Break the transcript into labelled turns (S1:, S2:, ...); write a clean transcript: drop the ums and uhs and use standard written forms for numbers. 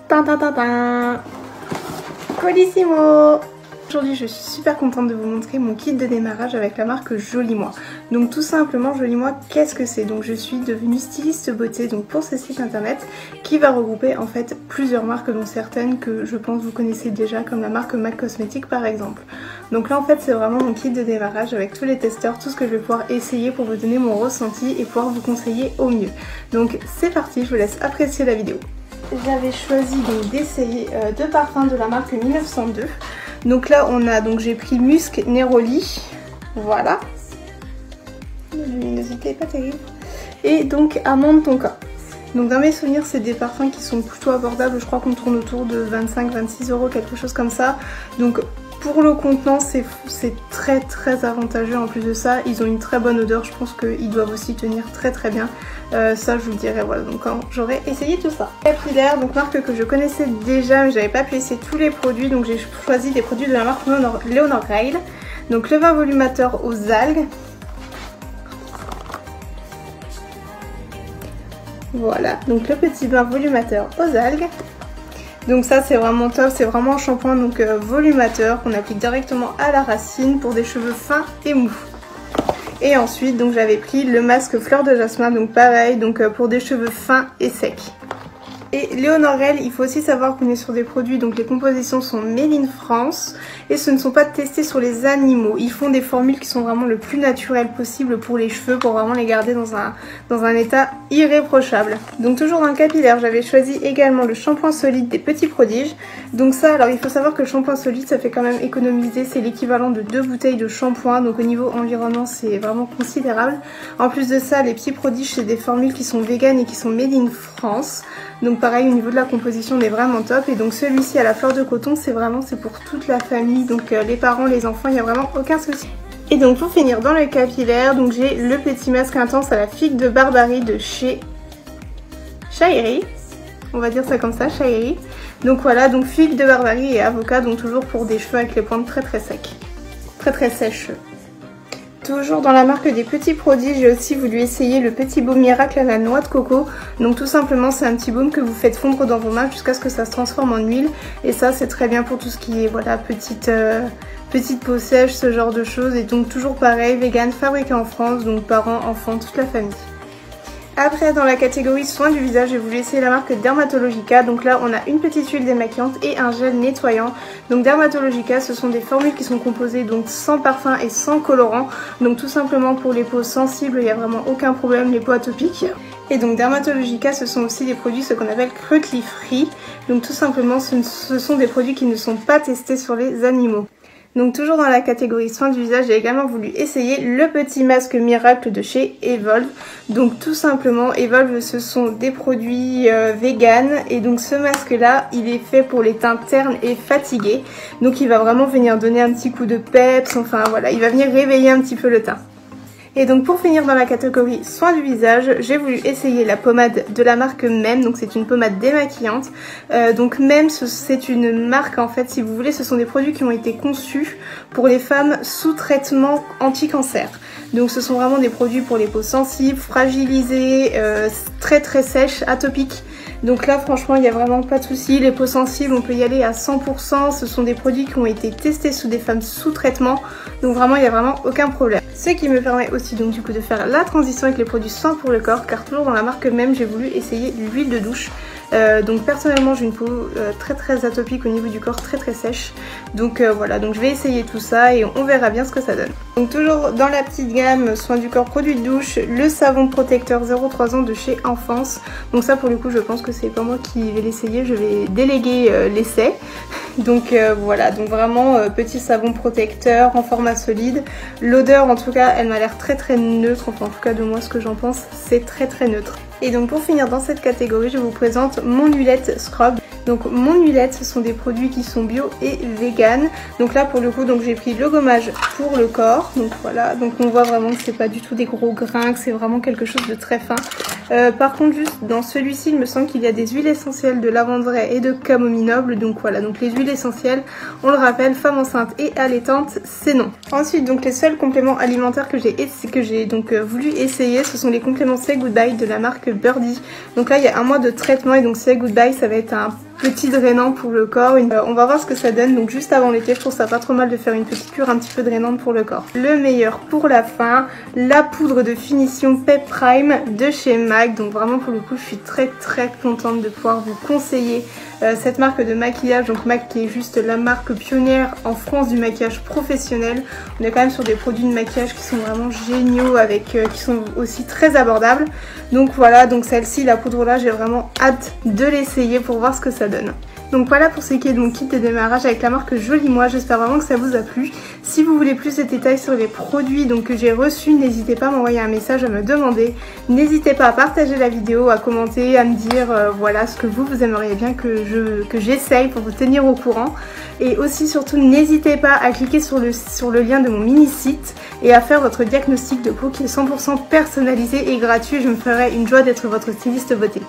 S1: Tin tin tin tin. Colissimo. Aujourd'hui je suis super contente de vous montrer mon kit de démarrage avec la marque Joli Moi. Donc tout simplement Joli Moi, qu'est-ce que c'est? Donc je suis devenue styliste beauté donc pour ce site internet qui va regrouper en fait plusieurs marques dont certaines que je pense vous connaissez déjà comme la marque MAC Cosmetics par exemple. Donc là en fait c'est vraiment mon kit de démarrage avec tous les testeurs, tout ce que je vais pouvoir essayer pour vous donner mon ressenti et pouvoir vous conseiller au mieux. Donc c'est parti, je vous laisse apprécier la vidéo. J'avais choisi donc d'essayer deux parfums de la marque 1902. Donc là on a, donc j'ai pris Musc Neroli, voilà, la luminosité est pas terrible, et donc Amande Tonka. Donc dans mes souvenirs c'est des parfums qui sont plutôt abordables, je crois qu'on tourne autour de 25-26 €, quelque chose comme ça. Donc pour le contenant c'est très avantageux. En plus de ça ils ont une très bonne odeur, je pense qu'ils doivent aussi tenir très bien. Ça je vous le dirai voilà, donc quand j'aurai essayé tout ça. Capillaire, donc marque que je connaissais déjà mais j'avais pas pu essayer tous les produits, donc j'ai choisi des produits de la marque Leonor Grail. Donc le vin volumateur aux algues. Voilà, donc le petit bain volumateur aux algues. Donc ça c'est vraiment top, c'est vraiment un shampoing donc volumateur qu'on applique directement à la racine pour des cheveux fins et mous. Et ensuite donc j'avais pris le masque fleur de jasmin, donc pareil, donc pour des cheveux fins et secs. Et Leonor Grail, il faut aussi savoir qu'on est sur des produits, donc les compositions sont made in France et ce ne sont pas testés sur les animaux. Ils font des formules qui sont vraiment le plus naturelles possible pour les cheveux, pour vraiment les garder dans un état irréprochable. Donc toujours dans le capillaire, j'avais choisi également le shampoing solide des Petits Prodiges. Donc ça, alors il faut savoir que le shampoing solide, ça fait quand même économiser, c'est l'équivalent de 2 bouteilles de shampoing, donc au niveau environnement c'est vraiment considérable. En plus de ça, les Petits Prodiges, c'est des formules qui sont véganes et qui sont made in France. Donc pareil au niveau de la composition on est vraiment top. Et donc celui-ci à la fleur de coton c'est pour toute la famille, donc les parents, les enfants, il n'y a vraiment aucun souci. Et donc pour finir dans le capillaire, donc j'ai le petit masque intense à la figue de Barbarie de chez Shaeri. On va dire ça comme ça, Shaeri. Donc voilà, donc figue de Barbarie et avocat, donc toujours pour des cheveux avec les pointes très secs. Très sèches. Toujours dans la marque des Petits Prodiges, j'ai aussi voulu essayer le petit baume miracle à la noix de coco. Donc tout simplement c'est un petit baume que vous faites fondre dans vos mains jusqu'à ce que ça se transforme en huile. Et ça c'est très bien pour tout ce qui est voilà petite peau sèche, ce genre de choses. Et donc toujours pareil, vegan, fabriqué en France, donc parents, enfants, toute la famille. Après dans la catégorie soins du visage, j'ai voulu essayer la marque Dermatologica. Donc là on a une petite huile démaquillante et un gel nettoyant. Donc Dermatologica ce sont des formules qui sont composées donc sans parfum et sans colorant. Donc tout simplement pour les peaux sensibles il n'y a vraiment aucun problème, les peaux atopiques. Et donc Dermatologica ce sont aussi des produits ce qu'on appelle cruelty free. Donc tout simplement ce sont des produits qui ne sont pas testés sur les animaux. Donc toujours dans la catégorie soins du visage, j'ai également voulu essayer le petit masque miracle de chez Evolve. Donc tout simplement Evolve ce sont des produits vegan et donc ce masque là il est fait pour les teints ternes et fatigués. Donc il va vraiment venir donner un petit coup de peps, enfin voilà, il va venir réveiller un petit peu le teint. Et donc pour finir dans la catégorie soins du visage, j'ai voulu essayer la pommade de la marque Mem, donc c'est une pommade démaquillante. Donc Mem c'est une marque en fait, si vous voulez, ce sont des produits qui ont été conçus pour les femmes sous traitement anti-cancer. Donc ce sont vraiment des produits pour les peaux sensibles, fragilisées, très sèches, atopiques. Donc là franchement il n'y a vraiment pas de souci, les peaux sensibles on peut y aller à 100%, ce sont des produits qui ont été testés sous des femmes sous traitement, donc vraiment il n'y a vraiment aucun problème. Ce qui me permet aussi donc du coup de faire la transition avec les produits soins pour le corps, car toujours dans la marque Même j'ai voulu essayer l'huile de douche. Donc personnellement j'ai une peau très atopique au niveau du corps, très sèche. Donc voilà, donc je vais essayer tout ça et on verra bien ce que ça donne. Donc toujours dans la petite gamme soins du corps produits de douche, le savon protecteur 0,3 ans de chez Enfance. Donc ça pour le coup je pense que c'est pas moi qui vais l'essayer, je vais déléguer l'essai. Donc voilà, donc vraiment petit savon protecteur en format solide. L'odeur en tout cas elle m'a l'air très neutre, enfin en tout cas de moi ce que j'en pense c'est très neutre. Et donc pour finir dans cette catégorie je vous présente mon huilette scrub. Donc mon huilette ce sont des produits qui sont bio et vegan. Donc là pour le coup donc j'ai pris le gommage pour le corps. Donc voilà, donc on voit vraiment que c'est pas du tout des gros grains, que c'est vraiment quelque chose de très fin. Par contre juste dans celui-ci il me semble qu'il y a des huiles essentielles de lavanderaie et de camomille noble, donc voilà, donc les huiles essentielles, on le rappelle, femme enceinte et allaitante c'est non. Ensuite donc les seuls compléments alimentaires que j'ai donc voulu essayer, ce sont les compléments Say Goodbye de la marque Birdie. Donc là il y a un mois de traitement et donc Say Goodbye ça va être un petit drainant pour le corps. On va voir ce que ça donne, donc juste avant l'été je trouve ça pas trop mal de faire une petite cure un petit peu drainante pour le corps. Le meilleur pour la fin, la poudre de finition Pep Prime de chez MAC, donc vraiment pour le coup je suis très contente de pouvoir vous conseiller cette marque de maquillage. Donc MAC qui est juste la marque pionnière en France du maquillage professionnel. On est quand même sur des produits de maquillage qui sont vraiment géniaux, avec qui sont aussi très abordables. Donc voilà, donc celle-ci, la poudre là, j'ai vraiment hâte de l'essayer pour voir ce que ça donne. Donc voilà pour ce qui est de mon kit de démarrage avec la marque Joli Moi, j'espère vraiment que ça vous a plu. Si vous voulez plus de détails sur les produits donc, que j'ai reçus, n'hésitez pas à m'envoyer un message, à me demander. N'hésitez pas à partager la vidéo, à commenter, à me dire voilà ce que vous aimeriez bien que j'essaye pour vous tenir au courant. Et aussi surtout n'hésitez pas à cliquer sur le lien de mon mini site et à faire votre diagnostic de peau qui est 100% personnalisé et gratuit. Je me ferai une joie d'être votre styliste beauté.